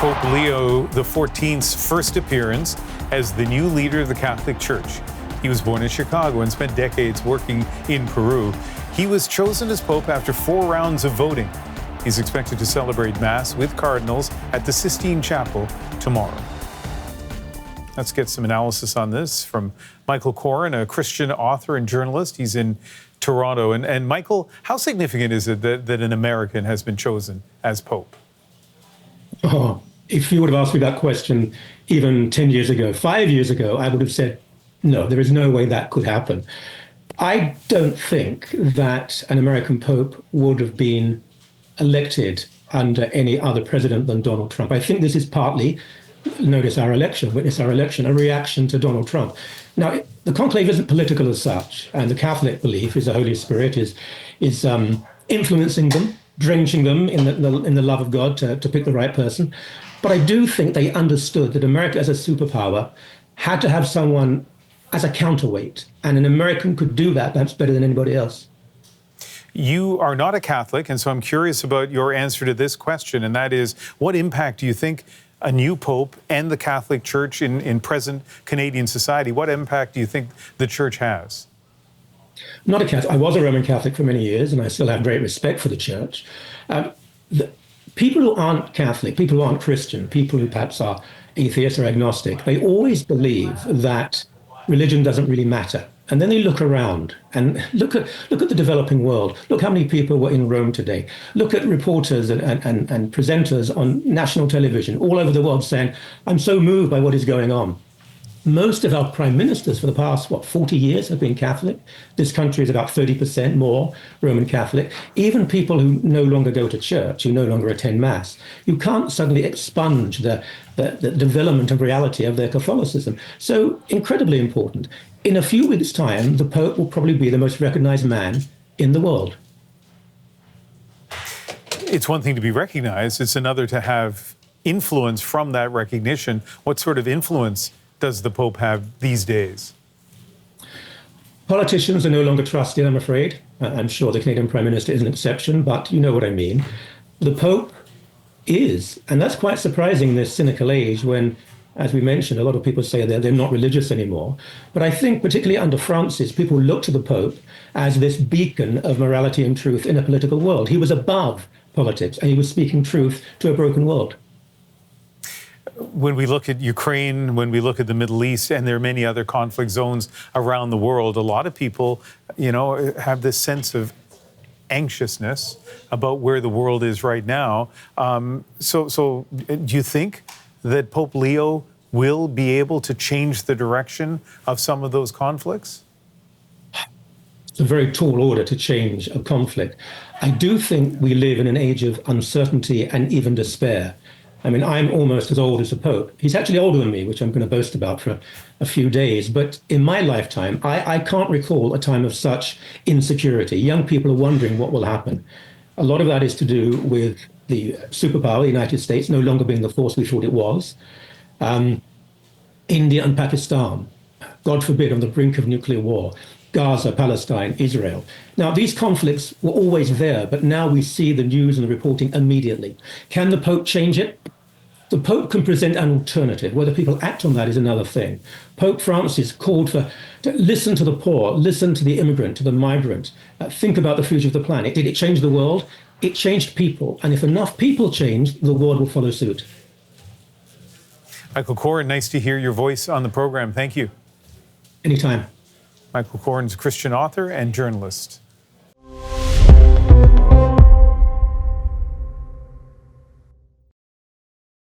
Pope Leo XIV's first appearance as the new leader of the Catholic Church. He was born in Chicago and spent decades working in Peru. He was chosen as Pope after 4 rounds of voting. He's expected to celebrate Mass with cardinals at the Sistine Chapel tomorrow. Let's get some analysis on this from Michael Coren, a Christian author and journalist. He's in Toronto. And Michael, how significant is it that an American has been chosen as Pope? Oh, if you would have asked me that question even 10 years ago, 5 years ago, I would have said, no, there is no way that could happen. I don't think that an American Pope would have been elected under any other president than Donald Trump. I think this is partly, witness our election, a reaction to Donald Trump. Now, the conclave isn't political as such, and the Catholic belief is the Holy Spirit is influencing them, drenching them in the love of God to pick the right person. But I do think they understood that America as a superpower had to have someone as a counterweight, and an American could do that perhaps better than anybody else. You are not a Catholic, and so I'm curious about your answer to this question, and that is, what impact do you think a new Pope and the Catholic Church in present Canadian society, what impact do you think the Church has? Not a Catholic. I was a Roman Catholic for many years, and I still have great respect for the Church. People who aren't Catholic, people who aren't Christian, people who perhaps are atheist or agnostic, they always believe that religion doesn't really matter. And then they look around and look at the developing world. Look how many people were in Rome today. Look at reporters and presenters on national television all over the world saying, I'm so moved by what is going on. Most of our prime ministers for the past, 40 years have been Catholic. This country is about 30% more Roman Catholic. Even people who no longer go to church, who no longer attend Mass, you can't suddenly expunge the development of reality of their Catholicism. So incredibly important. In a few weeks' time, the Pope will probably be the most recognized man in the world. It's one thing to be recognized. It's another to have influence from that recognition. What sort of influence does the Pope have these days? Politicians are no longer trusted, I'm afraid. I'm sure the Canadian Prime Minister is an exception, but you know what I mean. The Pope is, and that's quite surprising in this cynical age when, as we mentioned, a lot of people say they're not religious anymore. But I think particularly under Francis, people look to the Pope as this beacon of morality and truth in a political world. He was above politics, and he was speaking truth to a broken world. When we look at Ukraine, when we look at the Middle East, and there are many other conflict zones around the world, a lot of people, have this sense of anxiousness about where the world is right now. So do you think that Pope Leo will be able to change the direction of some of those conflicts? It's a very tall order to change a conflict. I do think we live in an age of uncertainty and even despair. I mean, I'm almost as old as the Pope. He's actually older than me, which I'm going to boast about for a few days. But in my lifetime, I can't recall a time of such insecurity. Young people are wondering what will happen. A lot of that is to do with the superpower, the United States, no longer being the force we thought it was. India and Pakistan, God forbid, on the brink of nuclear war. Gaza, Palestine, Israel. Now, these conflicts were always there, but now we see the news and the reporting immediately. Can the Pope change it? The Pope can present an alternative. Whether people act on that is another thing. Pope Francis called to listen to the poor, listen to the immigrant, to the migrant, think about the future of the planet. Did it change the world? It changed people. And if enough people change, the world will follow suit. Michael Coren, nice to hear your voice on the program. Thank you. Anytime. Michael Coren's a Christian author and journalist.